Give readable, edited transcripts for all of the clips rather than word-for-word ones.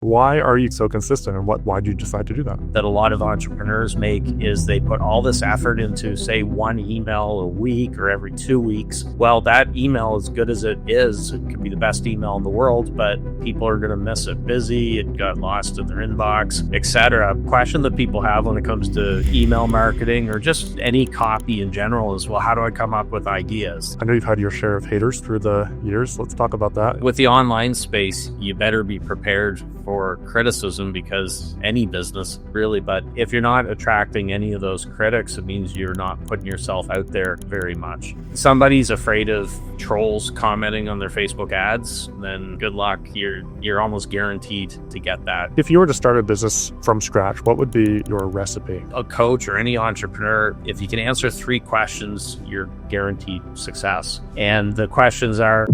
Why are you so consistent, and why did you decide to do that? That a lot of entrepreneurs make is they put all this effort into, say, one email a week or every 2 weeks. Well, that email, as good as it is, it could be the best email in the world, but people are going to miss it. Busy, it got lost in their inbox, etc. Question that people have when it comes to email marketing or just any copy in general is, well, how do I come up with ideas? I know you've had your share of haters through the years. Let's talk about that. With the online space, you better be prepared for criticism, because any business really, but if you're not attracting any of those critics, it means you're not putting yourself out there very much. Somebody's afraid of trolls commenting on their Facebook ads, then good luck. You're almost guaranteed to get that. If you were to start a business from scratch, what would be your recipe? A coach or any entrepreneur, if you can answer 3 questions, you're guaranteed success. And the questions are: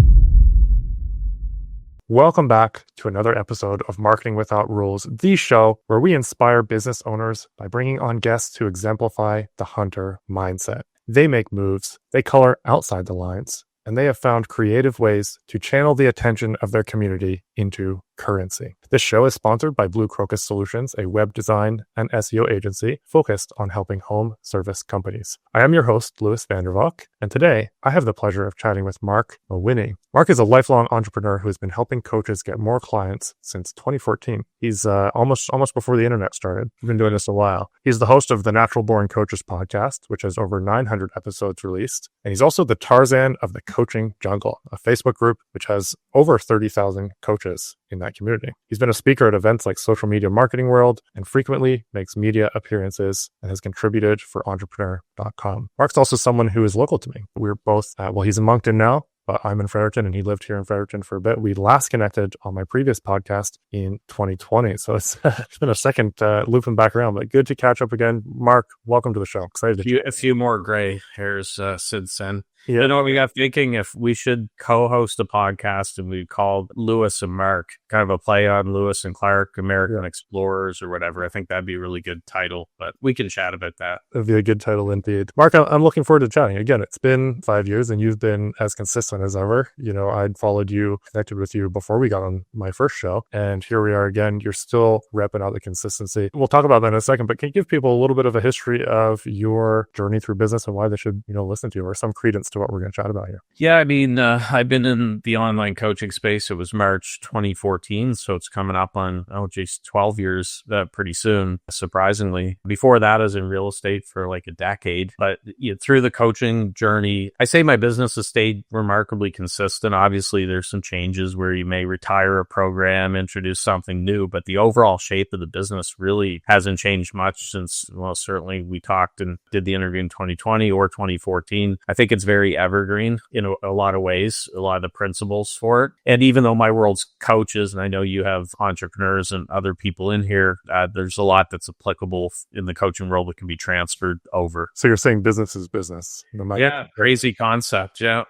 Welcome back to another episode of Marketing Without Rules, the show where we inspire business owners by bringing on guests who exemplify the hunter mindset. They make moves, they color outside the lines, and they have found creative ways to channel the attention of their community into currency. This show is sponsored by Blue Crocus Solutions, a web design and SEO agency focused on helping home service companies. I am your host, Louis Vandervalk, and today I have the pleasure of chatting with Marc Mawhinney. Marc is a lifelong entrepreneur who has been helping coaches get more clients since 2014. He's almost before the internet started. We've been doing this a while. He's the host of the Natural Born Coaches podcast, which has over 900 episodes released. And he's also the Tarzan of the Coaching Jungle, a Facebook group which has over 30,000 coaches in that community. He's been a speaker at events like Social Media Marketing World and frequently makes media appearances and has contributed for Entrepreneur.com. Marc's also someone who is local to me. We're both, he's in Moncton now, but I'm in Fredericton and he lived here in Fredericton for a bit. We last connected on my previous podcast in 2020. So it's been a second looping back around, but good to catch up again. Marc, welcome to the show. Excited to a few more gray hairs since then. Yeah. You know what we got thinking? If we should co-host a podcast and we called Lewis and Mark, kind of a play on Lewis and Clark, American Explorers or whatever. I think that'd be a really good title, but we can chat about that. That'd be a good title indeed. Marc, I'm looking forward to chatting. Again, it's been 5 years and you've been as consistent as ever. You know, I'd followed you, connected with you before we got on my first show. And here we are again. You're still repping out the consistency. We'll talk about that in a second, but can you give people a little bit of a history of your journey through business and why they should, listen to you, or some credence to what we're going to chat about here? Yeah, I mean, I've been in the online coaching space. It was March 2014, so it's coming up on 12 years pretty soon, surprisingly. Before that, I was in real estate for like a decade. But through the coaching journey, I say my business has stayed remarkably consistent. Obviously, there's some changes where you may retire a program, introduce something new, but the overall shape of the business really hasn't changed much since, well, certainly we talked and did the interview in 2020 or 2014. I think it's very evergreen in a lot of ways, a lot of the principles for it. And even though my world's coaches, and I know you have entrepreneurs and other people in here, there's a lot that's applicable in the coaching world that can be transferred over. So you're saying business is business. Yeah, crazy concept. Yeah.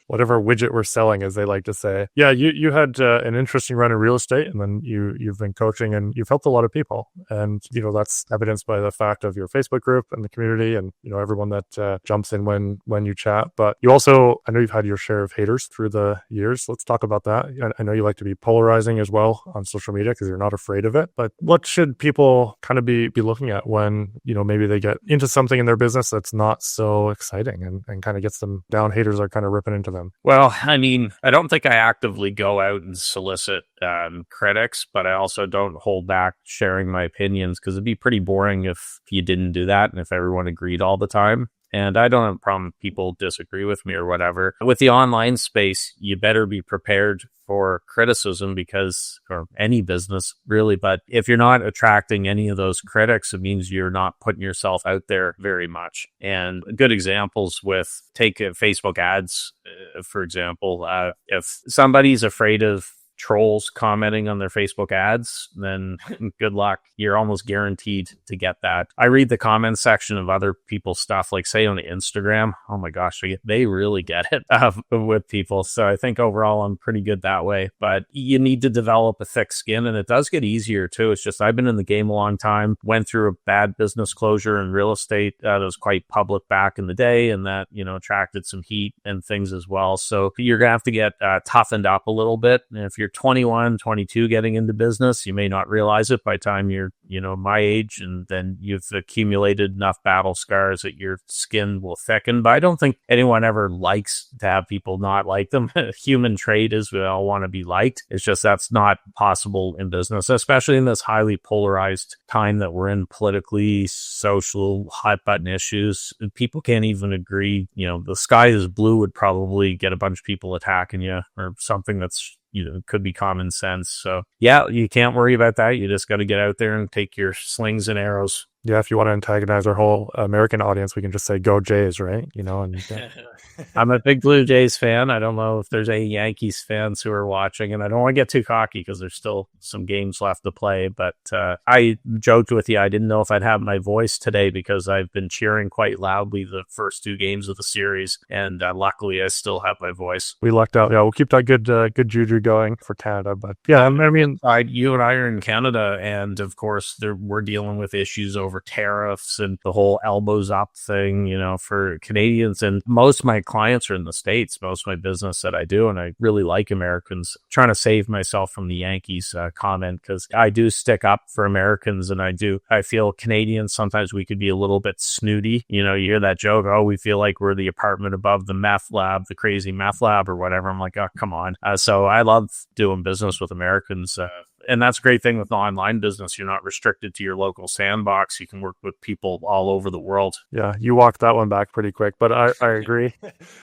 Whatever widget we're selling, as they like to say. Yeah, you had an interesting run in real estate, and then you've been coaching and you've helped a lot of people. And, that's evidenced by the fact of your Facebook group and the community and, everyone that jumps in when you chat. But you also, I know you've had your share of haters through the years. Let's talk about that. I know you like to be polarizing as well on social media because you're not afraid of it. But what should people kind of be looking at when, maybe they get into something in their business that's not so exciting and kind of gets them down? Haters are kind of ripping into them. Well, I mean, I don't think I actively go out and solicit critics, but I also don't hold back sharing my opinions because it'd be pretty boring if you didn't do that and if everyone agreed all the time. And I don't have a problem if people disagree with me or whatever. With the online space, you better be prepared for criticism or any business really. But if you're not attracting any of those critics, it means you're not putting yourself out there very much. And good examples take Facebook ads, for example. If somebody's afraid of trolls commenting on their Facebook ads, then good luck. You're almost guaranteed to get that. I read the comment section of other people's stuff, like say on Instagram. Oh my gosh, they really get it with people. So I think overall I'm pretty good that way, but you need to develop a thick skin, and it does get easier too. It's just, I've been in the game a long time, went through a bad business closure in real estate that was quite public back in the day, and that, attracted some heat and things as well. So you're going to have to get toughened up a little bit if you're you're 21, 22 getting into business, you may not realize it by the time you're, my age, and then you've accumulated enough battle scars that your skin will thicken. But I don't think anyone ever likes to have people not like them. Human trait is we all want to be liked. It's just that's not possible in business, especially in this highly polarized time that we're in, politically, social, hot button issues. People can't even agree. The sky is blue would probably get a bunch of people attacking you, or something that's could be common sense. So yeah, you can't worry about that. You just got to get out there and take your slings and arrows. Yeah, if you want to antagonize our whole American audience, we can just say "Go Jays," right? I'm a big Blue Jays fan. I don't know if there's any Yankees fans who are watching, and I don't want to get too cocky because there's still some games left to play. But I joked with you, I didn't know if I'd have my voice today because I've been cheering quite loudly the first 2 games of the series, and luckily I still have my voice. We lucked out. Yeah, we'll keep that good juju going for Canada. But yeah, I mean, you and I are in Canada, and of course we're dealing with issues over tariffs and the whole elbows up thing, for Canadians. And most of my clients are in the States, most of my business that I do, and I really like Americans. I'm trying to save myself from the Yankees comment, because I do stick up for Americans, and I feel Canadians, sometimes we could be a little bit snooty. You hear that joke, oh, we feel like we're the apartment above the meth lab, the crazy meth lab or whatever. I'm like, oh, come on. So I love doing business with Americans. And that's a great thing with online business. You're not restricted to your local sandbox. You can work with people all over the world. Yeah, you walked that one back pretty quick, but I agree.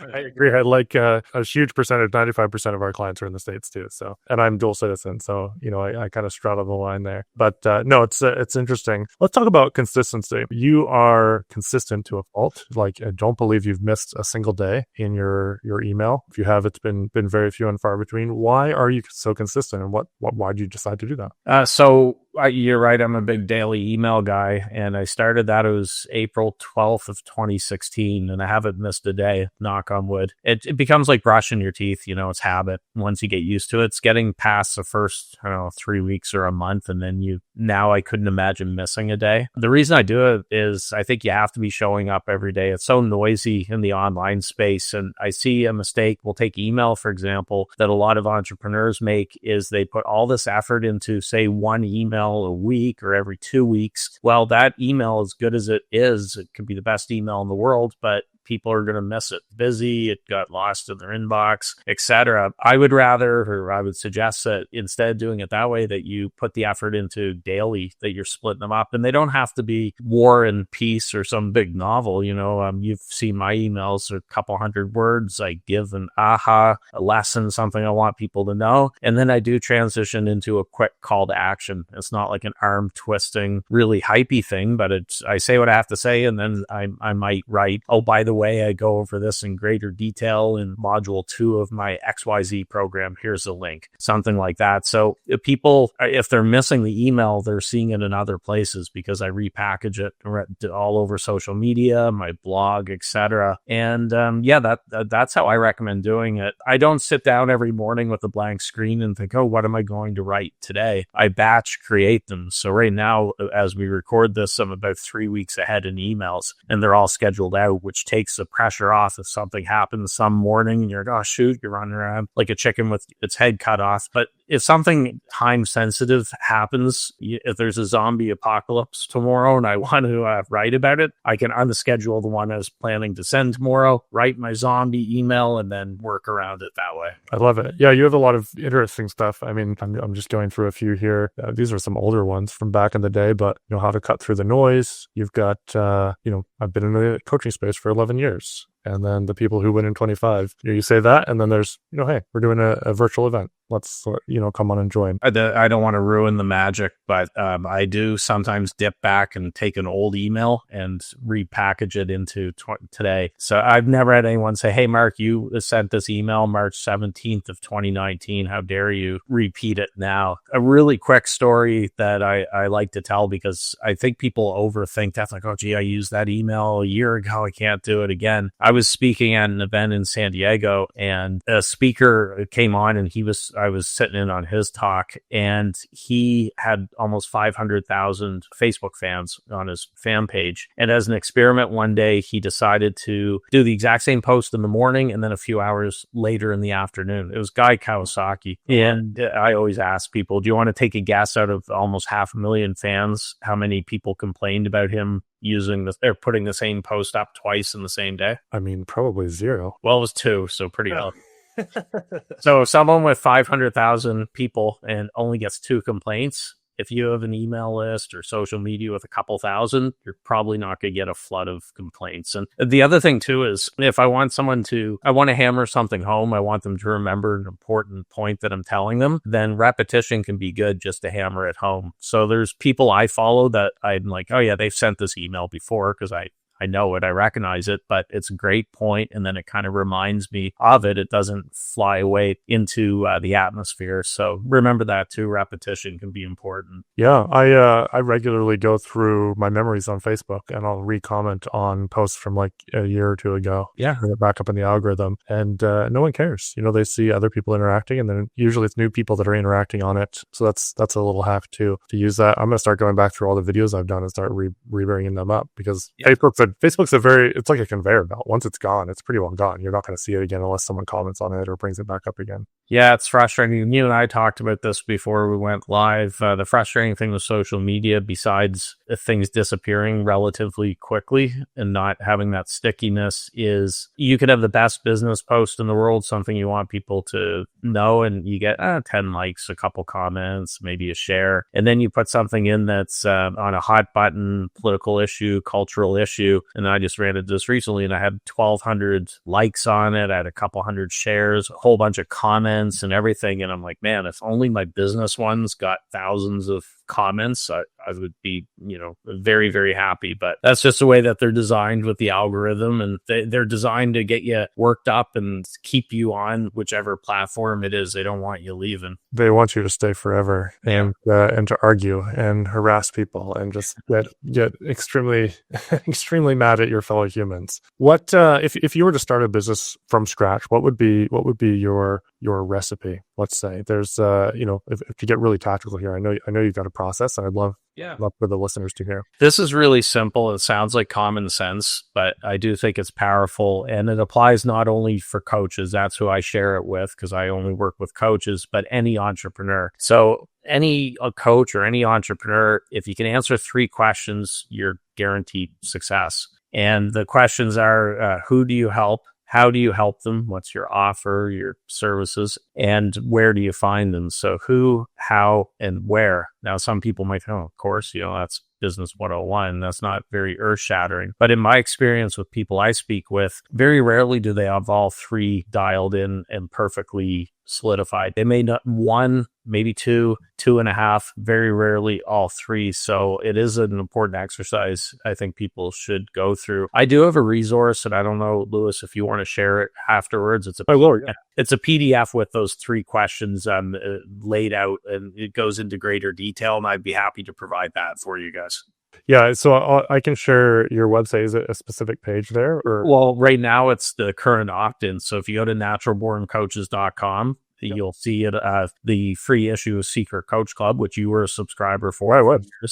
I agree. I like a huge percentage, 95% of our clients are in the States too. So, and I'm dual citizen. So, I kind of straddle the line there. But no, it's interesting. Let's talk about consistency. You are consistent to a fault. Like, I don't believe you've missed a single day in your email. If you have, it's been very few and far between. Why are you so consistent, and why did you decide to do that? So you're right. I'm a big daily email guy, and I started that. It was April 12th of 2016, and I haven't missed a day, knock on wood. It becomes like brushing your teeth. It's habit. Once you get used to it, it's getting past the first, 3 weeks or a month. And then now I couldn't imagine missing a day. The reason I do it is I think you have to be showing up every day. It's so noisy in the online space. And I see a mistake. We'll take email, for example, that a lot of entrepreneurs make is they put all this effort into, say, one email a week or every 2 weeks. Well, that email, as good as it is, it could be the best email in the world, but people are going to miss it. Busy, it got lost in their inbox, etc. I would suggest that instead of doing it that way, that you put the effort into daily, that you're splitting them up, and they don't have to be War and Peace or some big novel. You've seen my emails, a couple hundred words. I give an a lesson, something I want people to know, and then I do transition into a quick call to action. It's not like an arm twisting, really hypey thing, but I say what I have to say, and then I might write, oh, by the way, I go over this in greater detail in module 2 of my XYZ program. Here's a link, something like that. So people, if they're missing the email, they're seeing it in other places because I repackage it all over social media, my blog, etc. And that's how I recommend doing it. I don't sit down every morning with a blank screen and think, oh, what am I going to write today? I batch create them. So right now, as we record this, I'm about 3 weeks ahead in emails, and they're all scheduled out, which takes the pressure off. If something happens some morning and you're like, oh shoot, you're running around like a chicken with its head cut off. But if something time sensitive happens, if there's a zombie apocalypse tomorrow and I want to write about it, I can unschedule the one I was planning to send tomorrow, write my zombie email, and then work around it that way. I love it. Yeah, you have a lot of interesting stuff. I mean, I'm just going through a few here. These are some older ones from back in the day, but how to cut through the noise. You've got, I've been in the coaching space for 11 years. And then the people who win in 25, you say that, and then there's, hey, we're doing a virtual event. Let's, come on and join. I don't want to ruin the magic, but I do sometimes dip back and take an old email and repackage it into today. So I've never had anyone say, hey, Mark, you sent this email March 17th of 2019. How dare you repeat it now? A really quick story that I like to tell, because I think people overthink that, like, oh, gee, I used that email a year ago. I can't do it again. I was speaking at an event in San Diego, and a speaker came on, and I was sitting in on his talk, and he had almost 500,000 Facebook fans on his fan page. And as an experiment, one day he decided to do the exact same post in the morning and then a few hours later in the afternoon. It was Guy Kawasaki. And I always ask people, do you want to take a guess out of almost 500,000 fans, how many people complained about him using this or putting the same post up twice in the same day? I mean, probably 0. Well, it was 2, so pretty low. So if someone with 500,000 people and only gets 2 complaints, if you have an email list or social media with a couple thousand, you're probably not going to get a flood of complaints. And the other thing too is if I want to hammer something home, I want them to remember an important point that I'm telling them, then repetition can be good just to hammer it home. So there's people I follow that I'm like, oh yeah, they've sent this email before because I know it, I recognize it, but it's a great point, and then it kind of reminds me of it. It doesn't fly away into the atmosphere. So remember that too. Repetition can be important. Yeah, I regularly go through my memories on Facebook, and I'll re-comment on posts from like a year or 2 ago. Yeah, bring it back up in the algorithm, and no one cares. They see other people interacting, and then usually it's new people that are interacting on it. So that's a little hack too to use that. I'm gonna start going back through all the videos I've done and start re-bringing them up because Facebook's it's like a conveyor belt. Once it's gone, it's pretty well gone. You're not going to see it again unless someone comments on it or brings it back up again. Yeah, it's frustrating. You and I talked about this before we went live. The frustrating thing with social media, besides things disappearing relatively quickly and not having that stickiness, is you could have the best business post in the world, something you want people to know, and you get 10 likes, a couple comments, maybe a share. And then you put something in that's on a hot button political issue, cultural issue. And I just ran into this recently, and I had 1,200 likes on it. I had a couple hundred shares, a whole bunch of comments and everything. And I'm like, man, if only my business ones got thousands of comments, I would be, very, very happy. But that's just the way that they're designed with the algorithm, and they're designed to get you worked up and keep you on whichever platform it is. They don't want you leaving. They want you to stay forever and to argue and harass people and just get extremely, extremely mad at your fellow humans. What if you were to start a business from scratch? What would be your recipe? Let's say there's if you get really tactical here, I know you've got a process, and I'd love for the listeners to hear. This is really simple. It sounds like common sense, but I do think it's powerful, and it applies not only for coaches. That's who I share it with because I only work with coaches, but any entrepreneur. So any coach or any entrepreneur, if you can answer 3 questions, you're guaranteed success. And the questions are, who do you help? How do you help them? What's your offer, your services, and where do you find them? So who, how, and where. Now, some people might think, of course, that's business 101. That's not very earth-shattering. But in my experience with people I speak with, very rarely do they have all 3 dialed in and perfectly solidified. They may not 1, maybe 2, 2.5, very rarely all 3. So it is an important exercise I think people should go through. I do have a resource, and I don't know, Lewis, if you want to share it afterwards. It's a PDF with those 3 questions laid out, and it goes into greater detail, and I'd be happy to provide that for you guys. Yeah, so I can share your website. Is it a specific page there? Or? Well, right now it's the current opt-in. So if you go to naturalborncoaches.com, you'll see it, the free issue of Secret Coach Club, which you were a subscriber for. I was. So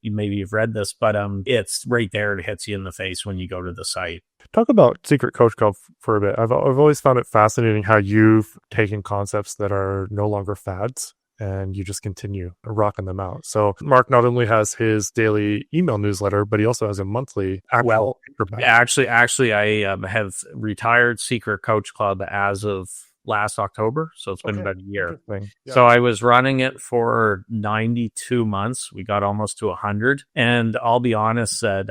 maybe you've read this, but it's right there. It hits you in the face when you go to the site. Talk about Secret Coach Club for a bit. I've always found it fascinating how you've taken concepts that are no longer fads and you just continue rocking them out. So Marc not only has his daily email newsletter, but he also has a monthly paperback. Actually, I have retired Secret Coach Club as of last October. So it's been about a year. Yeah. So I was running it for 92 months. We got almost to 100. And I'll be honest that,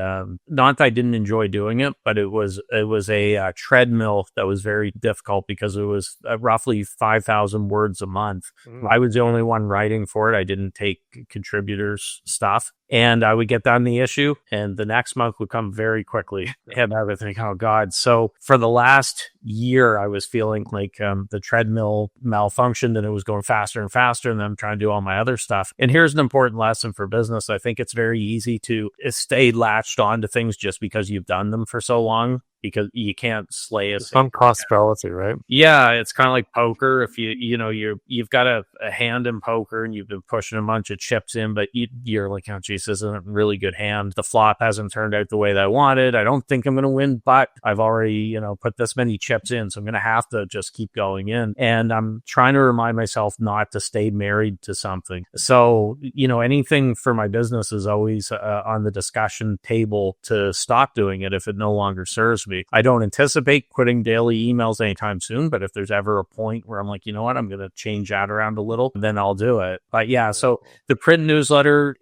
not that I didn't enjoy doing it, but it was a treadmill that was very difficult because it was roughly 5,000 words a month. I was the only one writing for it. I didn't take contributors' stuff. And I would get done the issue, and the next month would come very quickly. And I would think, oh God. So for the last year, I was feeling like the treadmill malfunctioned and it was going faster and faster, and then I'm trying to do all my other stuff. And here's an important lesson for business. I think it's very easy to stay latched on to things just because you've done them for so long. because you can't slay a Some cost fallacy, right? Yeah, it's kind of like poker. If you've got a hand in poker and you've been pushing a bunch of chips in, but you're like, oh geez, this isn't a really good hand. The flop hasn't turned out the way that I wanted. I don't think I'm going to win, but I've already put this many chips in, so I'm going to have to just keep going in. And I'm trying to remind myself not to stay married to something. So anything for my business is always on the discussion table to stop doing it if it no longer serves me. I don't anticipate quitting daily emails anytime soon, but if there's ever a point where I'm like, you know what, I'm going to change that around a little, then I'll do it. But yeah, so the print newsletter,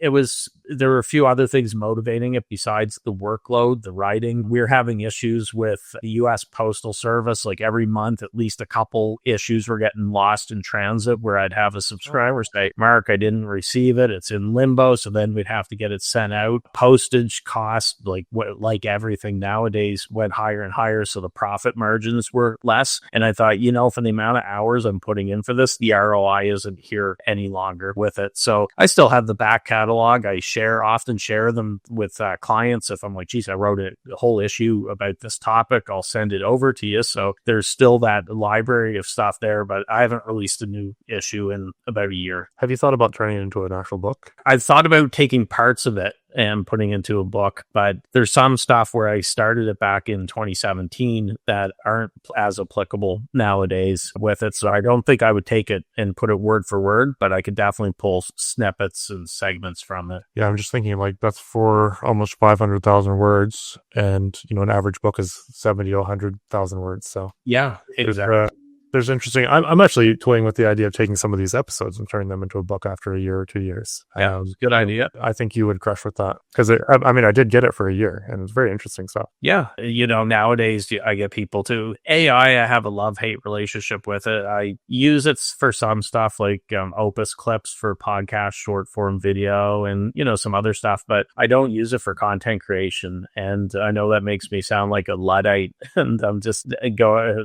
there were a few other things motivating it besides the workload, the writing. We're having issues with the U.S. Postal Service. Like every month, at least a couple issues were getting lost in transit where I'd have a subscriber say, Mark, I didn't receive it. It's in limbo. So then we'd have to get it sent out. Postage cost, like everything nowadays, went higher and higher. So the profit margins were less. And I thought, for the amount of hours I'm putting in for this, the ROI isn't here any longer with it. So I still have the back catalog. I often share them with clients. If I'm like, geez, I wrote a whole issue about this topic, I'll send it over to you. So there's still that library of stuff there, but I haven't released a new issue in about a year. Have you thought about turning it into an actual book? I've thought about taking parts of it and putting into a book, but there's some stuff where I started it back in 2017 that aren't as applicable nowadays with it. So I don't think I would take it and put it word for word, but I could definitely pull snippets and segments from it. Yeah, I'm just thinking that's for almost 500,000 words, and an average book is 70 to 100,000 words. So yeah, exactly. There's interesting. I'm actually toying with the idea of taking some of these episodes and turning them into a book after a year or 2 years. Yeah, good idea. I think you would crush with that because I did get it for a year and it's very interesting stuff. Yeah. Nowadays I get people to AI. I have a love-hate relationship with it. I use it for some stuff like Opus clips for podcast, short form video, and, some other stuff, but I don't use it for content creation. And I know that makes me sound like a Luddite and I'm just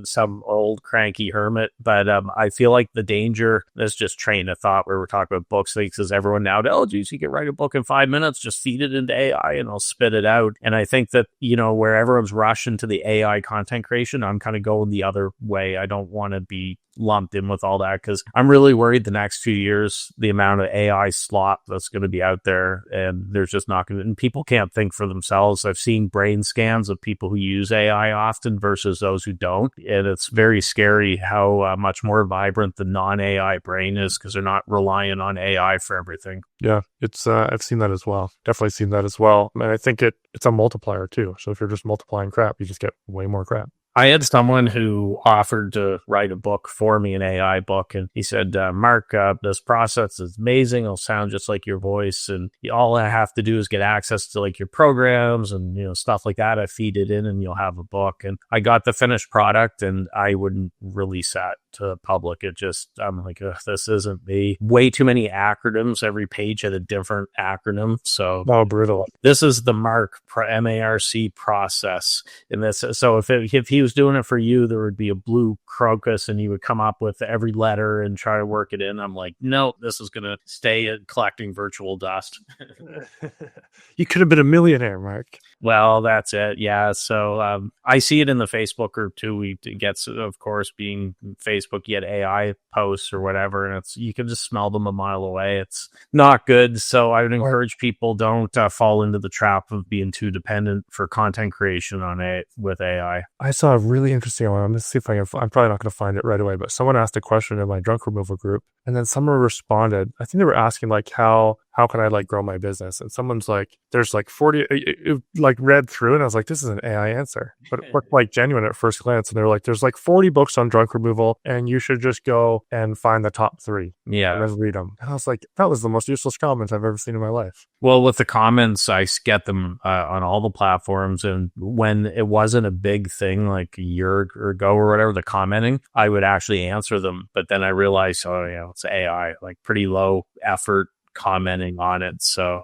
some old cranky hermit, but I feel like the danger, this just train of thought where we're talking about books, because everyone now, geez, you can write a book in 5 minutes, just feed it into AI and I'll spit it out. And I think that, where everyone's rushing to the AI content creation, I'm kind of going the other way. I don't want to be lumped in with all that because I'm really worried the next few years, the amount of AI slop that's going to be out there, and there's just not going to, and people can't think for themselves. I've seen brain scans of people who use AI often versus those who don't. And it's very scary how much more vibrant the non-AI brain is because they're not relying on AI for everything. Yeah, it's I've seen that as well. Definitely seen that as well. And I think it's a multiplier too. So if you're just multiplying crap, you just get way more crap. I had someone who offered to write a book for me, an AI book, and he said, Mark, this process is amazing. It'll sound just like your voice, and all I have to do is get access to your programs and stuff like that. I feed it in and you'll have a book. And I got the finished product and I wouldn't release that to the public. I'm like, this isn't me. Way too many acronyms. Every page had a different acronym. So brutal. This is the Marc MARC process. And this, so if he was doing it for you, there would be a blue crocus and you would come up with every letter and try to work it in. I'm like, no, this is going to stay collecting virtual dust. You could have been a millionaire, Mark. Well, that's it. Yeah. So I see it in the Facebook group too. It gets, of course, being Facebook, you get AI posts or whatever, and you can just smell them a mile away. It's not good. So I would encourage people don't fall into the trap of being too dependent for content creation with AI. I saw a really interesting one. I'm going to see if I'm probably not going to find it right away, but someone asked a question in my junk removal group, and then someone responded. I think they were asking how can I grow my business? And someone's like, there's 40, read through, and I was like, this is an AI answer, but it looked genuine at first glance. And they're like, there's 40 books on junk removal, and you should just go and find the top 3. Yeah. And then read them. And I was like, that was the most useless comment I've ever seen in my life. Well, with the comments, I get them on all the platforms. And when it wasn't a big thing, like a year ago or whatever, the commenting, I would actually answer them. But then I realized, it's AI, pretty low effort commenting on it. So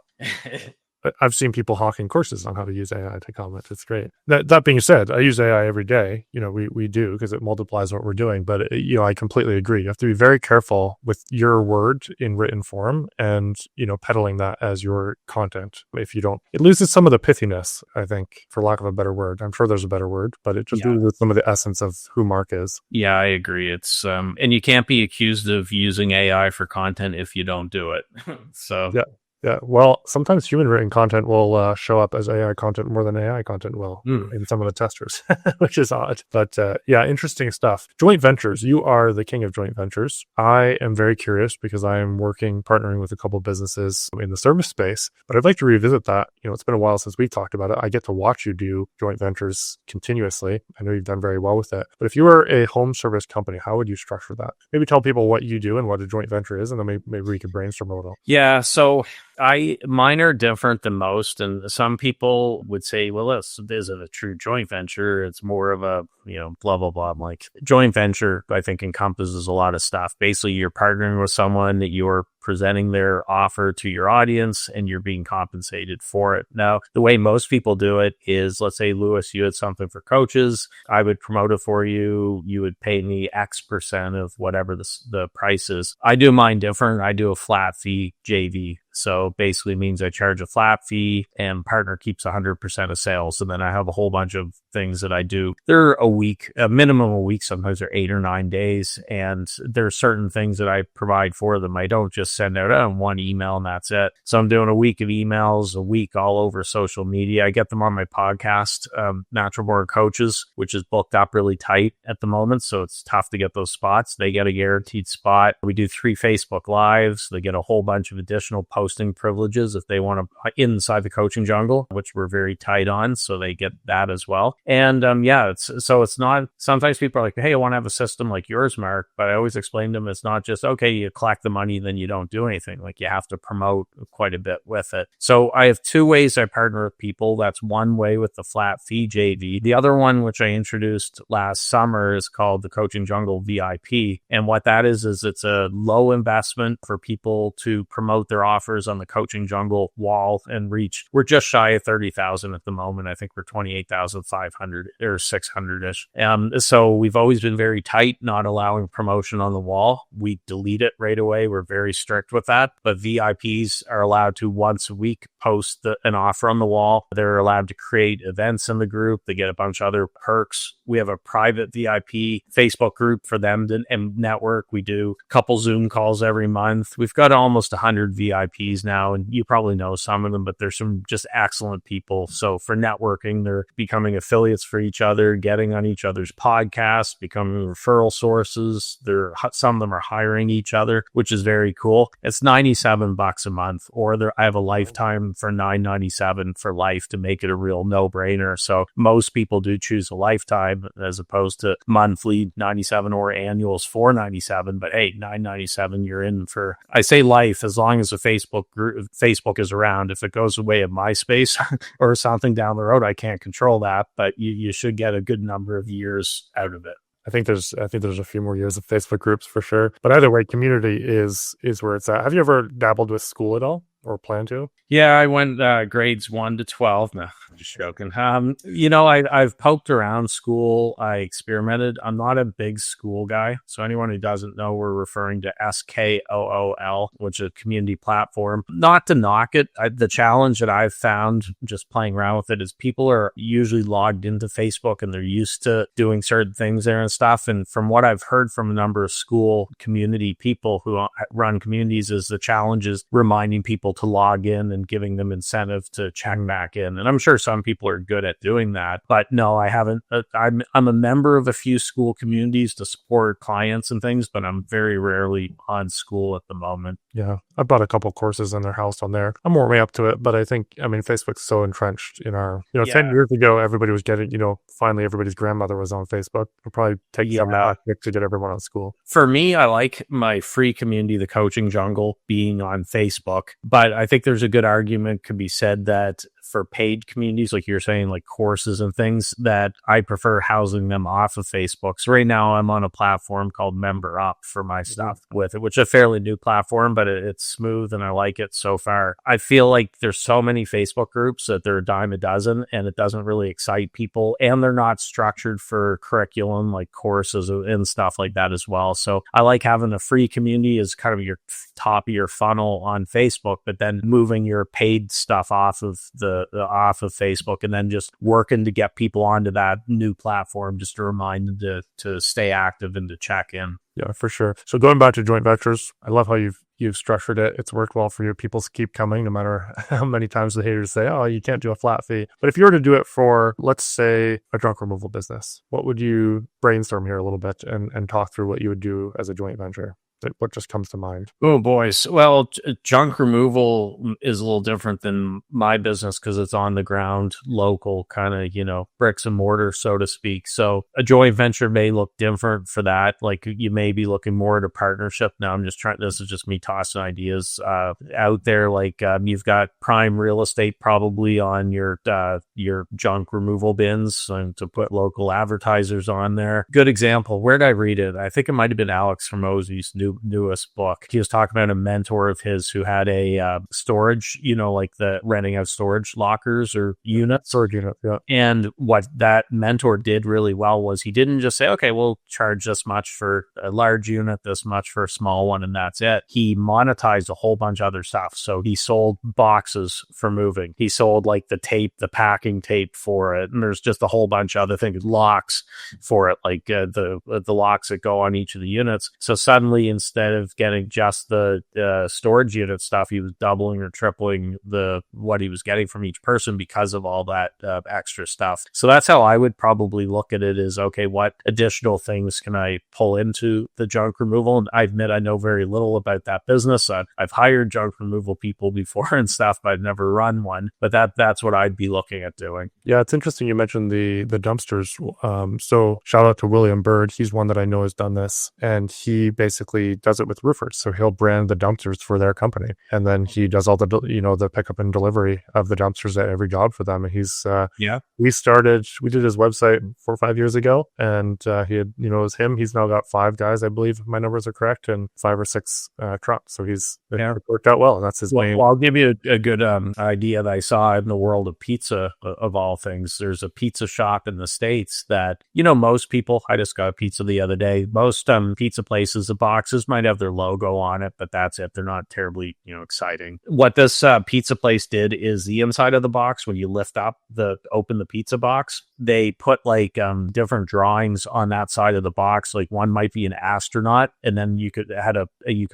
I've seen people hawking courses on how to use AI to comment. It's great. That being said, I use AI every day. We do, because it multiplies what we're doing. But I completely agree. You have to be very careful with your word in written form, and peddling that as your content. If you don't, it loses some of the pithiness, I think, for lack of a better word. I'm sure there's a better word, but it just loses some of the essence of who Marc is. Yeah, I agree. It's and you can't be accused of using AI for content if you don't do it. So yeah. Well, sometimes human written content will show up as AI content more than AI content will in some of the testers, which is odd. But interesting stuff. Joint ventures. You are the king of joint ventures. I am very curious because I am partnering with a couple of businesses in the service space, but I'd like to revisit that. It's been a while since we've talked about it. I get to watch you do joint ventures continuously. I know you've done very well with it. But if you were a home service company, how would you structure that? Maybe tell people what you do and what a joint venture is, and then maybe we could brainstorm a little. Yeah, so mine are different than most, and some people would say, well, this isn't a true joint venture. It's more of a, blah, blah, blah. I'm like, joint venture, I think, encompasses a lot of stuff. Basically, you're partnering with someone that you're presenting their offer to your audience and you're being compensated for it. Now, the way most people do it is, let's say, Lewis, you had something for coaches. I would promote it for you. You would pay me X% of whatever the price is. I do mine different. I do a flat fee JV. So basically means I charge a flat fee and partner keeps 100% of sales. And then I have a whole bunch of things that I do. They're a minimum a week. Sometimes they're 8 or 9 days. And there are certain things that I provide for them. I don't just send out one email and that's it. So I'm doing a week of emails, a week all over social media. I get them on my podcast, Natural Born Coaches, which is booked up really tight at the moment. So it's tough to get those spots. They get a guaranteed spot. We do 3 Facebook Lives. They get a whole bunch of additional posting privileges if they want to inside the coaching jungle, which we're very tight on. So they get that as well. And it's not, sometimes people are like, hey, I want to have a system like yours, Marc. But I always explain to them, it's not just, okay, you collect the money, then you don't do anything. Like, you have to promote quite a bit with it. So I have 2 ways I partner with people. That's one way with the flat fee JV. The other one, which I introduced last summer, is called the Coaching Jungle VIP. And what that is it's a low investment for people to promote their offers on the Coaching Jungle wall and reach. We're just shy of 30,000 at the moment. I think we're 28,500 or 600-ish. So we've always been very tight, not allowing promotion on the wall. We delete it right away. We're very strict with that. But VIPs are allowed to once a week post an offer on the wall. They're allowed to create events in the group. They get a bunch of other perks. We have a private VIP Facebook group for them to network. We do a couple Zoom calls every month. We've got almost 100 VIPs now, and you probably know some of them, but there's some just excellent people. So for networking, they're becoming affiliates for each other, getting on each other's podcasts, becoming referral sources. Some of them are hiring each other, which is very cool. It's $97 a month, or I have a lifetime for $9.97 for life to make it a real no-brainer. So most people do choose a lifetime as opposed to monthly $97 or annuals $4.97. But hey, $9.97, you're in for, I say life, as long as the Facebook is around. If it goes away at MySpace or something down the road, I can't control that, but you should get a good number of years out of it. I think there's a few more years of Facebook groups for sure. But either way, community is where it's at. Have you ever dabbled with school at all or plan to? Yeah, I went grades 1 to 12. No, I'm just joking. I've poked around school. I experimented. I'm not a big school guy. So anyone who doesn't know, we're referring to SKOOL, which is a community platform. Not to knock it. The challenge that I've found just playing around with it is people are usually logged into Facebook and they're used to doing certain things there and stuff. And from what I've heard from a number of school community people who run communities, is the challenge is reminding people to log in and giving them incentive to check back in. And I'm sure some people are good at doing that, but no, I haven't. I'm a member of a few school communities to support clients and things, but I'm very rarely on school at the moment. Yeah, I bought a couple courses in their house on there. I'm warming up to it, but I think, Facebook's so entrenched in our, 10 years ago, everybody was getting, finally everybody's grandmother was on Facebook. It'll probably take some time to get everyone on school. For me, I like my free community, the Coaching Jungle, being on Facebook, but I think there's a good argument could be said that for paid communities, like you're saying, like courses and things, that I prefer housing them off of Facebook. So right now I'm on a platform called MWR for my stuff with it, which is a fairly new platform, but it's smooth and I like it so far. I feel like there's so many Facebook groups that they're a dime a dozen and it doesn't really excite people, and they're not structured for curriculum like courses and stuff like that as well. So I like having a free community as kind of your top of your funnel on Facebook, but then moving your paid stuff off of Facebook, and then just working to get people onto that new platform, just to remind them to stay active and to check in. Yeah, for sure. So going back to joint ventures, I love how you've structured it. It's worked well for you. People keep coming no matter how many times the haters say, oh, you can't do a flat fee. But if you were to do it for, let's say, a junk removal business, what would you brainstorm here a little bit and talk through what you would do as a joint venture? What just comes to mind? Oh, boys. Well, junk removal is a little different than my business because it's on the ground, local, kind of, bricks and mortar, so to speak. So a joint venture may look different for that. Like you may be looking more at a partnership. Now this is just me tossing ideas out there. Like you've got prime real estate probably on your junk removal bins, and to put local advertisers on there. Good example. Where did I read it? I think it might have been Alex Hormozy's newest book. He was talking about a mentor of his who had a storage, like the renting out storage lockers or units. Storage unit, yeah. And what that mentor did really well was he didn't just say, okay, we'll charge this much for a large unit, this much for a small one, and that's it. He monetized a whole bunch of other stuff. So he sold boxes for moving. He sold like the tape, the packing tape for it. And there's just a whole bunch of other things, locks for it, like the locks that go on each of the units. So suddenly, instead of getting just the storage unit stuff, he was doubling or tripling what he was getting from each person because of all that extra stuff. So that's how I would probably look at it, is, okay, what additional things can I pull into the junk removal? And I admit I know very little about that business. I've hired junk removal people before and stuff, but I've never run one. But that's what I'd be looking at doing. Yeah, it's interesting you mentioned the dumpsters. So shout out to William Bird. He's one that I know has done this, and he basically does it with roofers. So he'll brand the dumpsters for their company, and then he does all the pickup and delivery of the dumpsters at every job for them. And he's we did his website 4 or 5 years ago, and he had, it was him. He's now got 5 guys, I believe if my numbers are correct, and 5 or 6 trucks. So it worked out well, and that's his main. Well, I'll give you a good idea that I saw in the world of pizza, of all things. There's a pizza shop in the States that, most people, I just got a pizza the other day. Most pizza places, the boxes might have their logo on it, but that's it. They're not terribly, exciting. What this pizza place did is the inside of the box, when you open the pizza box, they put like different drawings on that side of the box. Like one might be an astronaut, and then you could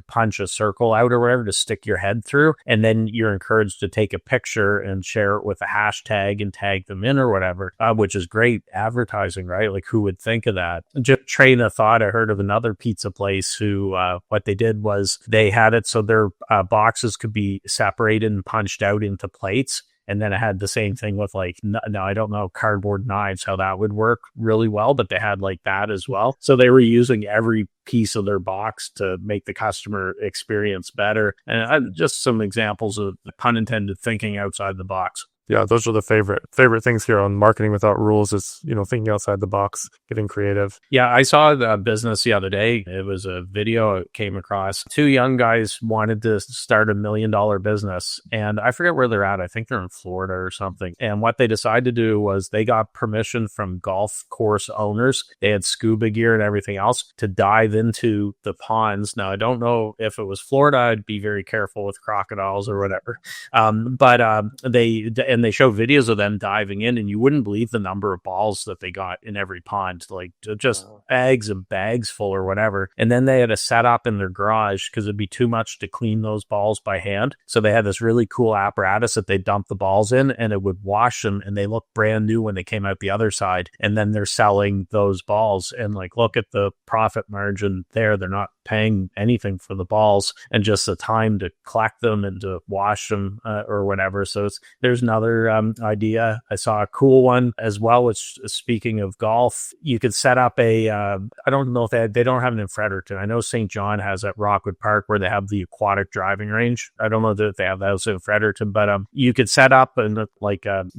punch a circle out or whatever to stick your head through, and then you're encouraged to take a picture and share it with a hashtag and tag them in or whatever, which is great advertising, right? Like, who would think of that? Just train of thought, I heard of another pizza place who what they did was they had it so their boxes could be separated and punched out into plates. And then it had the same thing with now I don't know cardboard knives, how that would work really well, but they had like that as well. So they were using every piece of their box to make the customer experience better. And just some examples of, pun intended, thinking outside the box. Yeah, those are the favorite things here on Marketing Without Rules is, thinking outside the box, getting creative. Yeah, I saw the business the other day. It was a video I came across. 2 young guys wanted to start $1 million business, and I forget where they're at. I think they're in Florida or something. And what they decided to do was they got permission from golf course owners. They had scuba gear and everything else to dive into the ponds. Now, I don't know if it was Florida. I'd be very careful with crocodiles or whatever. And they show videos of them diving in, and you wouldn't believe the number of balls that they got in every pond, like just bags and bags full or whatever. And then they had a setup in their garage because it'd be too much to clean those balls by hand. So they had this really cool apparatus that they dump the balls in, and it would wash them, and they look brand new when they came out the other side. And then they're selling those balls, and look at the profit margin there. They're not paying anything for the balls and just the time to collect them and to wash them or whatever. So there's another idea. I saw a cool one as well, which, speaking of golf, you could set up I don't know if they don't have it in Fredericton. I know St. John has at Rockwood Park where they have the aquatic driving range. I don't know if they have those in Fredericton, but you could set up and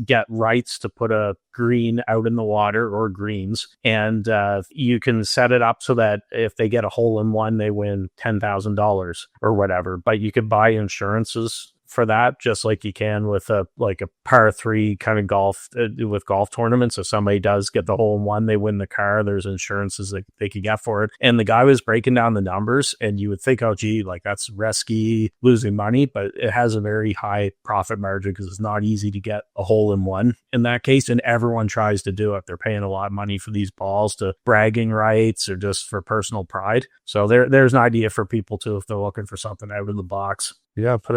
get rights to put a green out in the water or greens, and you can set it up so that if they get a hole in one, they win $10,000 or whatever. But you could buy insurances for that, just like you can with a par 3 kind of golf with golf tournaments. If somebody does get the hole in one, they win the car. There's insurances that they could get for it. And the guy was breaking down the numbers, and you would think, oh gee, like that's risky, losing money, but it has a very high profit margin because it's not easy to get a hole in one in that case, and everyone tries to do it. They're paying a lot of money for these balls to bragging rights or just for personal pride. So there's an idea for people too if they're looking for something out of the box. Yeah, put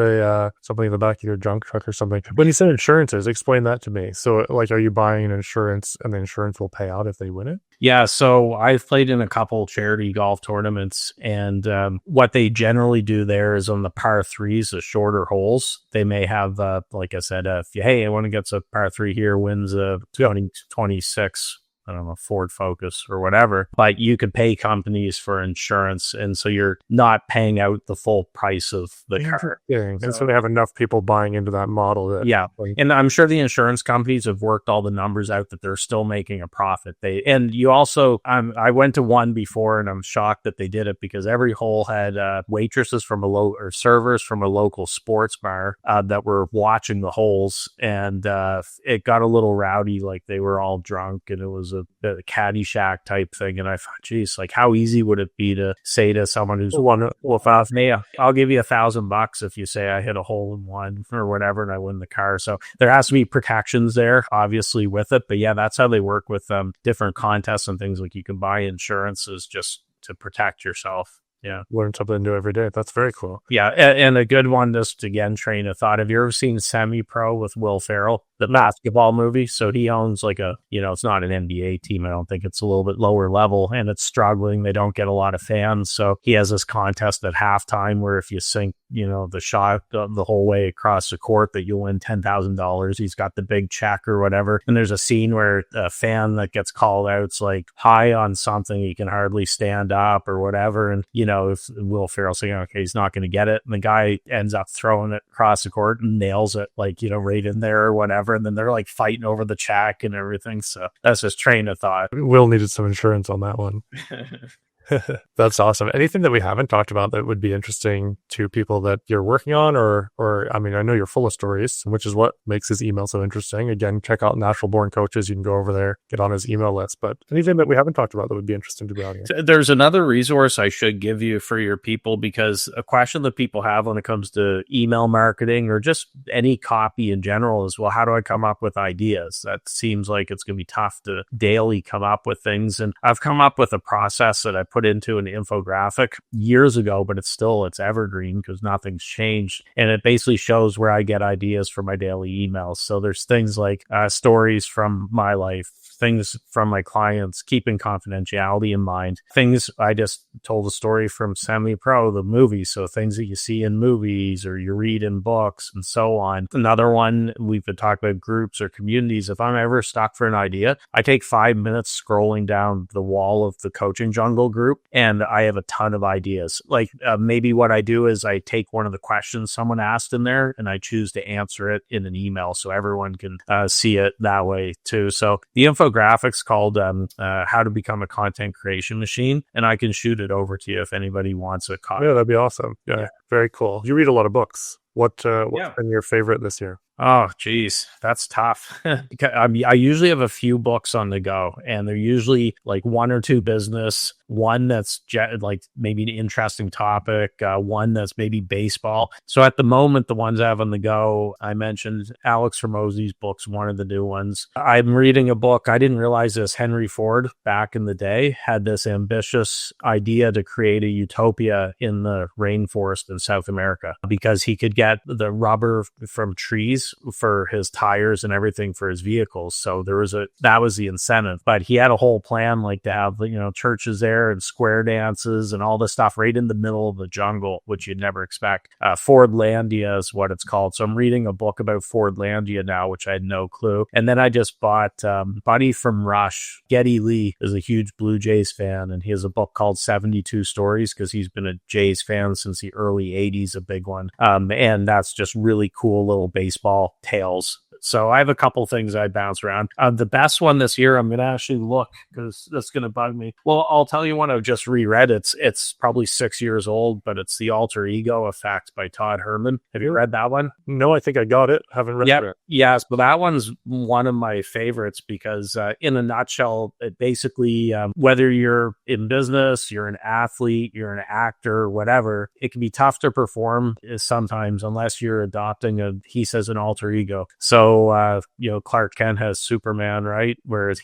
something in the back of your junk truck or something. When you said insurances, explain that to me. So, like, are you buying an insurance and the insurance will pay out if they win it? Yeah, so I've played in a couple charity golf tournaments, and what they generally do there is on the par 3s, the shorter holes, they may have, like I said, if anyone gets a par 3 here, wins a 2026. I don't know, Ford Focus or whatever, but you could pay companies for insurance. And so you're not paying out the full price of the car. And so they have enough people buying into that model. And I'm sure the insurance companies have worked all the numbers out that they're still making a profit. And you also, I went to one before and I'm shocked that they did it because every hole had waitresses from servers from a local sports bar that were watching the holes. And it got a little rowdy, like they were all drunk, and it was a Caddyshack type thing. And I thought, geez, like how easy would it be to say to someone who's won, I'll give you $1,000 if you say I hit a hole in one or whatever and I win the car. So there has to be protections there, obviously, with it. But yeah, that's how they work with different contests and things. Like you can buy insurances just to protect yourself. Yeah. Learn something new every day. That's very cool. Yeah. And a good one, just again, train of thought. Have you ever seen Semi-Pro with Will Ferrell, the basketball movie? So he owns like it's not an NBA team. I don't think it's a little bit lower level and it's struggling. They don't get a lot of fans. So he has this contest at halftime where if you sink, the shot the whole way across the court that you'll win $10,000. He's got the big check or whatever. And there's a scene where a fan that gets called out, it's like high on something. He can hardly stand up or whatever. And, if Will Ferrell's saying, okay, he's not going to get it. And the guy ends up throwing it across the court and nails it right in there or whatever. And then they're like fighting over the check and everything. So that's his train of thought. Will needed some insurance on that one. That's awesome. Anything that we haven't talked about that would be interesting to people that you're working on or I mean, I know you're full of stories, which is what makes his email so interesting. Again, check out Natural Born Coaches. You can go over there, get on his email list, but anything that we haven't talked about that would be interesting to the audience. There's another resource I should give you for your people, because a question that people have when it comes to email marketing or just any copy in general is, well, how do I come up with ideas? That seems like it's going to be tough to daily come up with things. And I've come up with a process that I put into an infographic years ago, but it's evergreen because nothing's changed. And it basically shows where I get ideas for my daily emails. So there's things like stories from my life, things from my clients, keeping confidentiality in mind. Things I just told a story from Semi-Pro, the movie. So things that you see in movies or you read in books and so on. Another one, we've been talking about groups or communities. If I'm ever stuck for an idea, I take 5 minutes scrolling down the wall of the Coaching Jungle group, and I have a ton of ideas. Like maybe what I do is I take one of the questions someone asked in there and I choose to answer it in an email so everyone can see it that way too. So the infographics called How to Become a Content Creation Machine, and I can shoot it over to you if anybody wants a copy. Yeah, that'd be awesome. Yeah, very cool. You read a lot of books. What's been your favorite this year? Oh, geez, that's tough. I usually have a few books on the go, and they're usually like one or two business, one that's like maybe an interesting topic, one that's maybe baseball. So at the moment, the ones I have on the go, I mentioned Alex Hormozi's books, one of the new ones. I'm reading a book. I didn't realize this. Henry Ford, back in the day, had this ambitious idea to create a utopia in the rainforest in South America because he could get the rubber from trees for his tires and everything for his vehicles. So that was the incentive. But he had a whole plan, like to have, churches there and square dances and all this stuff right in the middle of the jungle, which you'd never expect. Fordlandia is what it's called. So I'm reading a book about Fordlandia now, which I had no clue. And then I just bought Buddy from Rush. Geddy Lee is a huge Blue Jays fan, and he has a book called 72 Stories because he's been a Jays fan since the early 80s, a big one. And that's just really cool little baseball tales. So I have a couple things I bounce around. The best one this year, I'm going to actually look because that's going to bug me. Well, I'll tell you one I've just reread. It's probably 6 years old, but it's The Alter Ego Effect by Todd Herman. Have you read that one? No, I think I got it. Haven't read it. Yes, but that one's one of my favorites because in a nutshell, it basically, whether you're in business, you're an athlete, you're an actor, whatever, it can be tough to perform sometimes unless you're adopting an alter ego. So, Clark Kent has Superman, right? Whereas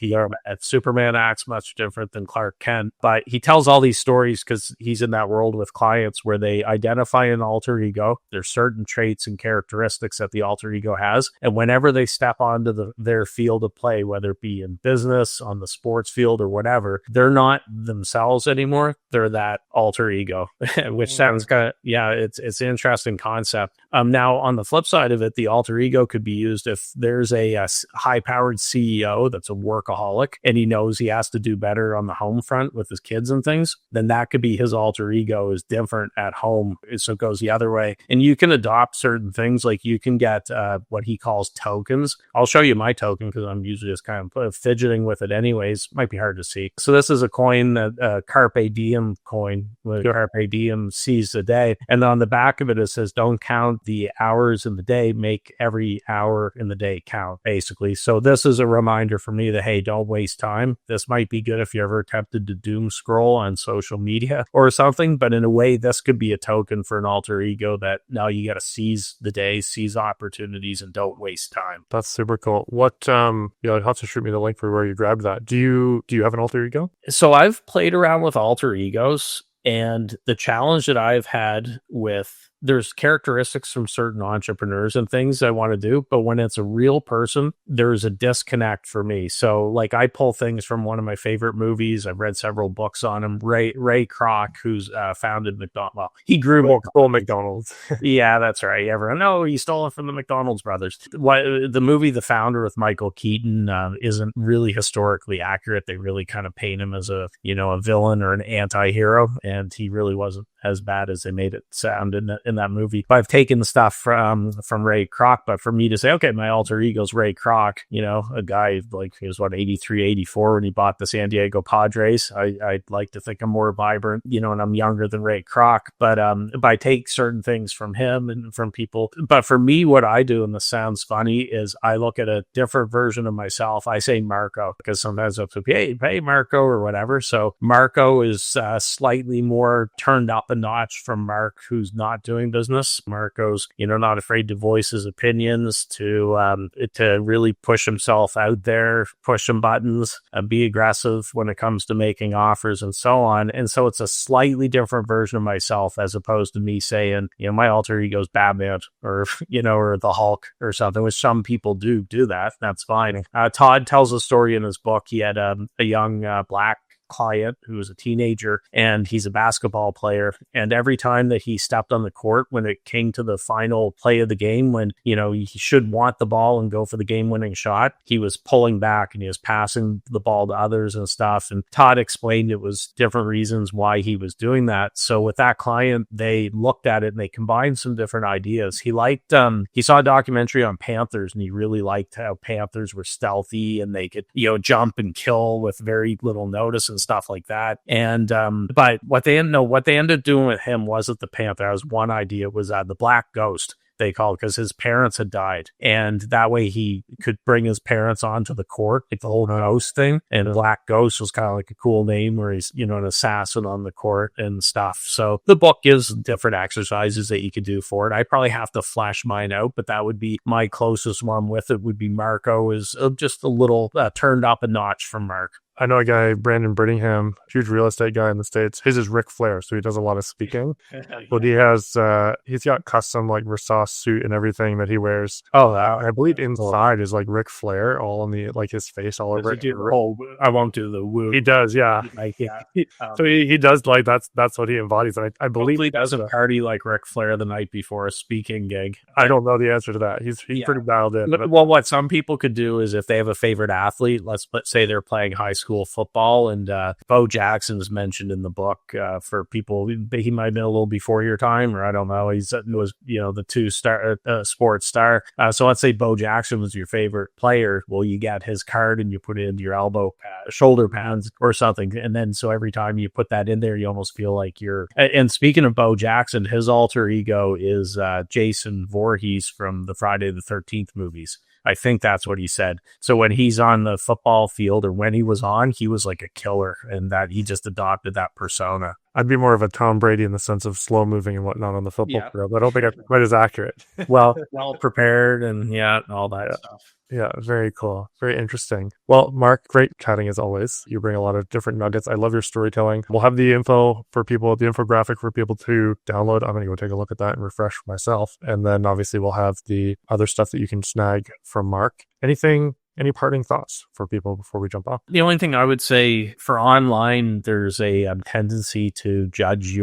Superman acts much different than Clark Kent. But he tells all these stories because he's in that world with clients where they identify an alter ego. There's certain traits and characteristics that the alter ego has. And whenever they step onto their field of play, whether it be in business, on the sports field or whatever, they're not themselves anymore. They're that alter ego, which sounds kind of, it's an interesting concept. Now, on the flip side of it, the alter ego could be used if there's a high-powered CEO that's a workaholic and he knows he has to do better on the home front with his kids and things, then that could be his alter ego is different at home. So it goes the other way. And you can adopt certain things, like you can get what he calls tokens. I'll show you my token because I'm usually just kind of fidgeting with it anyways. Might be hard to see. So this is a coin, that Carpe Diem coin. Carpe Diem seize the day. And on the back of it, it says, don't count the hours in the day, make every hour in the day count, basically. So this is a reminder for me that, hey, don't waste time. This might be good if you're ever tempted to doom scroll on social media or something, but in a way, this could be a token for an alter ego that now you got to seize the day, seize opportunities, and don't waste time. That's super cool. What, you'll have to shoot me the link for where you grabbed that. Do you have an alter ego? So I've played around with alter egos, and the challenge that I've had with, there's characteristics from certain entrepreneurs and things I want to do, but when it's a real person, there's a disconnect for me. So like I pull things from one of my favorite movies. I've read several books on him. Ray Kroc, who's founded McDonald's. Well, he grew McDonald's. Yeah, that's right. Everyone, no, he stole it from the McDonald's brothers. The movie The Founder with Michael Keaton isn't really historically accurate. They really kind of paint him as a villain or an anti-hero, and he really wasn't as bad as they made it sound in that movie. But I've taken the stuff from Ray Kroc, but for me to say, okay, my alter ego's Ray Kroc, a guy like he was 83, 84 when he bought the San Diego Padres. I'd like to think I'm more vibrant, and I'm younger than Ray Kroc, but I take certain things from him and from people. But for me, what I do, and this sounds funny, is I look at a different version of myself. I say Marco because sometimes I'll say, hey, Marco or whatever. So Marco is slightly more turned up a notch from Mark, who's not doing business. Marco's, not afraid to voice his opinions, to really push himself out there, push some buttons, be aggressive when it comes to making offers and so on. And so it's a slightly different version of myself as opposed to me saying, my alter ego is Batman or, or the Hulk or something, which some people do that. That's fine. Todd tells a story in his book. He had a young black client who was a teenager, and he's a basketball player, and every time that he stepped on the court when it came to the final play of the game, when he should want the ball and go for the game-winning shot, he was pulling back and he was passing the ball to others and stuff. And Todd explained it was different reasons why he was doing that. So with that client, they looked at it and they combined some different ideas. He liked he saw a documentary on panthers, and he really liked how panthers were stealthy and they could jump and kill with very little notice and stuff like that. And but what they ended up doing with him wasn't the panther. That was one idea, was the black ghost, they called, because his parents had died, and that way he could bring his parents onto the court, like the whole ghost thing. And Black Ghost was kind of like a cool name, where he's an assassin on the court and stuff. So the book gives different exercises that you could do for it. I probably have to flesh mine out, but that would be my closest one with it. Would be Marco is just a little turned up a notch from Mark. I know a guy, Brandon Brittingham, huge real estate guy in the States. His is Ric Flair, so he does a lot of speaking. But he's got custom like Versace suit and everything that he wears. Oh, And I believe inside is like Ric Flair, all on the like his face all over it. I won't do the woo. He does, yeah. So he does like that's what he embodies. And I believe he doesn't party like Ric Flair the night before a speaking gig. I don't know the answer to that. He's pretty dialed in. Well, what some people could do is if they have a favorite athlete, let's say they're playing high school football, and Bo Jackson is mentioned in the book for people. He might have been a little before your time, or I don't know. He was the two-star sports star. So let's say Bo Jackson was your favorite player. Well, you get his card and you put it into your elbow pad, shoulder pads or something, and then so every time you put that in there, you almost feel like you're. And speaking of Bo Jackson, his alter ego is Jason Voorhees from the Friday the 13th movies. I think that's what he said. So when he's on the football field, or when he was on, he was like a killer, and that he just adopted that persona. I'd be more of a Tom Brady in the sense of slow moving and whatnot on the football field. I don't think I'm quite as accurate. well prepared and all that stuff. Yeah, very cool. Very interesting. Well, Mark, great chatting as always. You bring a lot of different nuggets. I love your storytelling. We'll have the info for people, the infographic for people to download. I'm going to go take a look at that and refresh myself. And then obviously we'll have the other stuff that you can snag from Mark. Any parting thoughts for people before we jump off? The only thing I would say for online, there's a tendency to judge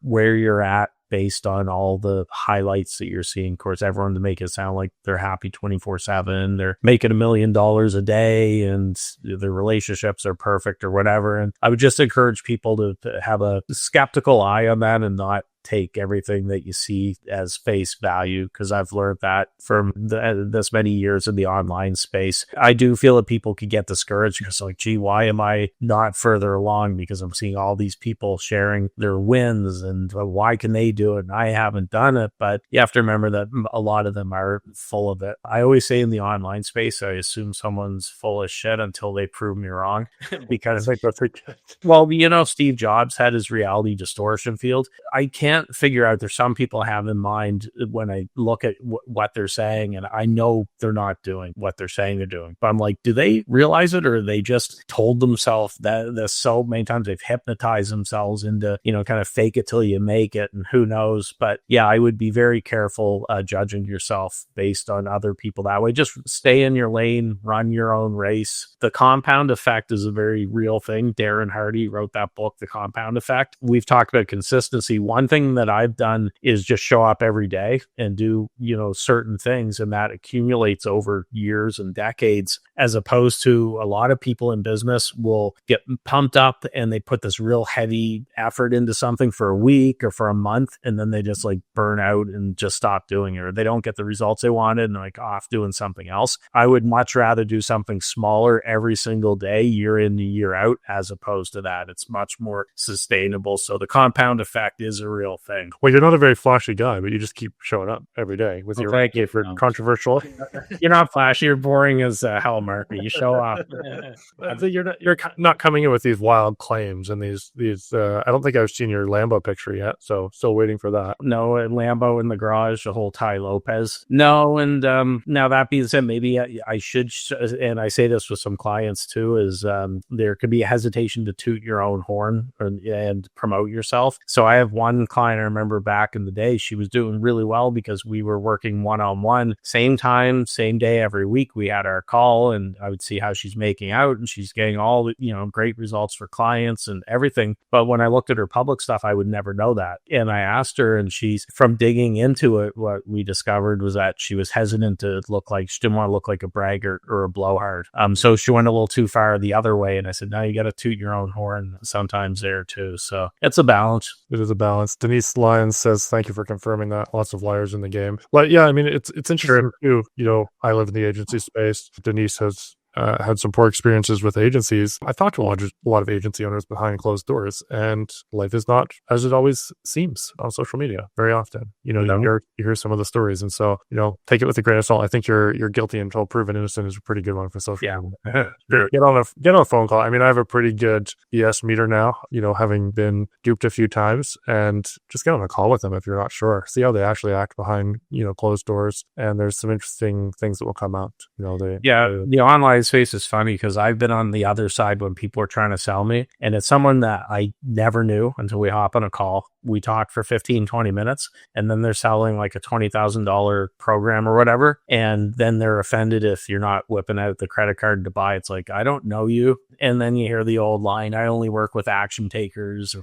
where you're at based on all the highlights that you're seeing. Of course, everyone to make it sound like they're happy 24/7, they're making $1 million a day and their relationships are perfect or whatever. And I would just encourage people to have a skeptical eye on that and not take everything that you see as face value, because I've learned that from this many years in the online space. I do feel that people could get discouraged because like, gee, why am I not further along? Because I'm seeing all these people sharing their wins and why can they do it and I haven't done it? But you have to remember that a lot of them are full of it. I always say in the online space, I assume someone's full of shit until they prove me wrong. Because Steve Jobs had his reality distortion field. I can't figure out, there's some people I have in mind when I look at what they're saying, and I know they're not doing what they're saying they're doing, but I'm like, do they realize it, or they just told themselves that this so many times? They've hypnotized themselves into kind of fake it till you make it, and who knows. But yeah, I would be very careful judging yourself based on other people that way. Just stay in your lane, run your own race. The compound effect is a very real thing. Darren Hardy wrote that book, The Compound Effect. We've talked about consistency. One thing that I've done is just show up every day and do, certain things, and that accumulates over years and decades, as opposed to a lot of people in business will get pumped up and they put this real heavy effort into something for a week or for a month, and then they just like burn out and just stop doing it, or they don't get the results they wanted and like off doing something else. I would much rather do something smaller every single day, year in and year out, as opposed to that. It's much more sustainable. So the compound effect is a real thing. Well, you're not a very flashy guy, but you just keep showing up every day with your thank you for controversial. You're not flashy. You're boring as hell, Mark. You show up. You're not coming in with these wild claims and these. I don't think I've seen your Lambo picture yet, so still waiting for that. No, a Lambo in the garage, the whole Ty Lopez. No, and now that being said, maybe I should, and I say this with some clients too, is there could be a hesitation to toot your own horn and promote yourself. So I have one client I remember back in the day, she was doing really well because we were working one-on-one, same time, same day, every week. We had our call and I would see how she's making out, and she's getting all the, great results for clients and everything. But when I looked at her public stuff, I would never know that. And I asked her, and she's, from digging into it, what we discovered was that she was hesitant to look like, she didn't want to look like a braggart or a blowhard. So she went a little too far the other way. And I said, no, you got to toot your own horn sometimes there too. So it's a balance. It is a balance. Denise Lyons says, thank you for confirming that. Lots of liars in the game. But yeah, I mean, it's interesting too. I live in the agency space. Denise has had some poor experiences with agencies. I talked to a lot of agency owners behind closed doors, and life is not as it always seems on social media very often. You hear some of the stories, and so take it with a grain of salt. I think you're guilty until proven innocent is a pretty good one for social media. Get on a phone call. I mean, I have a pretty good BS meter now, having been duped a few times, and just get on a call with them if you're not sure. See how they actually act behind closed doors, and there's some interesting things that will come out. The online space is funny because I've been on the other side when people are trying to sell me, and it's someone that I never knew until we hop on a call. We talk for 15, 20 minutes, and then they're selling like a $20,000 program or whatever. And then they're offended if you're not whipping out the credit card to buy. It's like, I don't know you. And then you hear the old line, I only work with action takers.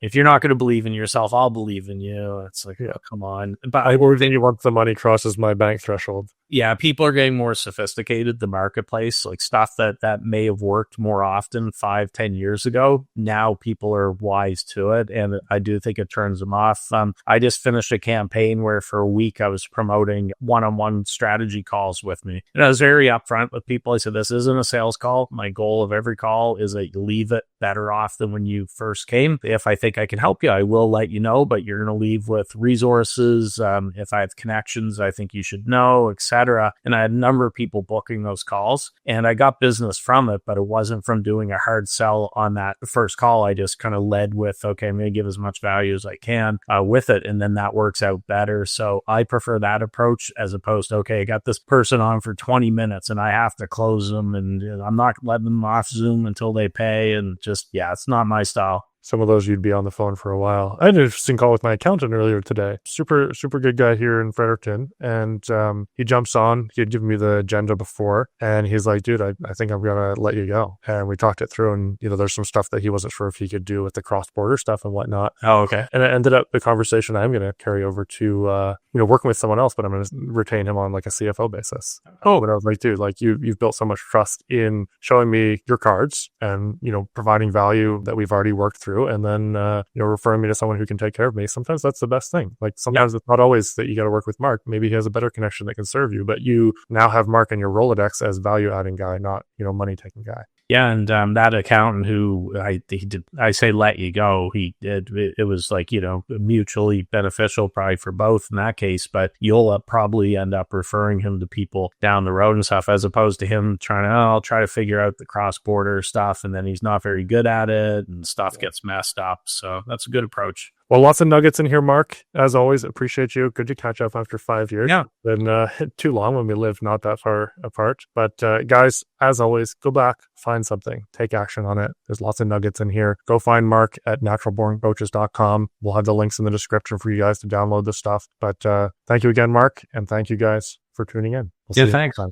If you're not going to believe in yourself, I'll believe in you. It's like, oh, come on. But I believe in you once the money crosses my bank threshold. Yeah, people are getting more sophisticated. The marketplace, like stuff that may have worked more often 5-10 years ago. Now people are wise to it, and I do think it turns them off. I just finished a campaign where for a week I was promoting one-on-one strategy calls with me, and I was very upfront with people. I said, this isn't a sales call. My goal of every call is that you leave it better off than when you first came. If I think I can help you, I will let you know, but you're going to leave with resources. If I have connections I think you should know, etc. And I had a number of people booking those calls, and I got business from it, but it wasn't from doing a hard sell on that first call. I just kind of led with, okay, I'm going to give as much value as I can with it, and then that works out better. So I prefer that approach as opposed to, okay, I got this person on for 20 minutes and I have to close them, and I'm not letting them off Zoom until they pay, and just, yeah, it's not my style. Some of those you'd be on the phone for a while. I had an interesting call with my accountant earlier today. Super good guy here in Fredericton. And he jumps on. He had given me the agenda before. And he's like, dude, I think I'm going to let you go. And we talked it through. And, there's some stuff that he wasn't sure if he could do with the cross-border stuff and whatnot. Oh, okay. And it ended up the conversation I'm going to carry over to, working with someone else, but I'm going to retain him on like a CFO basis. Oh, but I was like, dude, like you've built so much trust in showing me your cards and, providing value that we've already worked through. And then, referring me to someone who can take care of me. Sometimes that's the best thing. Like sometimes It's not always that you got to work with Mark. Maybe he has a better connection that can serve you, but you now have Mark in your Rolodex as value adding guy, not, money taking guy. Yeah, and that accountant who I say let you go, it was like, mutually beneficial probably for both in that case, but you'll probably end up referring him to people down the road and stuff, as opposed to him I'll try to figure out the cross-border stuff, and then he's not very good at it and stuff gets messed up. So that's a good approach. Well, lots of nuggets in here, Mark. As always, appreciate you. Good to catch up after 5 years. Yeah. Been too long when we lived not that far apart. But guys, as always, go back, find something, take action on it. There's lots of nuggets in here. Go find Mark at naturalborncoaches.com. We'll have the links in the description for you guys to download this stuff. But thank you again, Mark. And thank you guys for tuning in. We'll see you next time.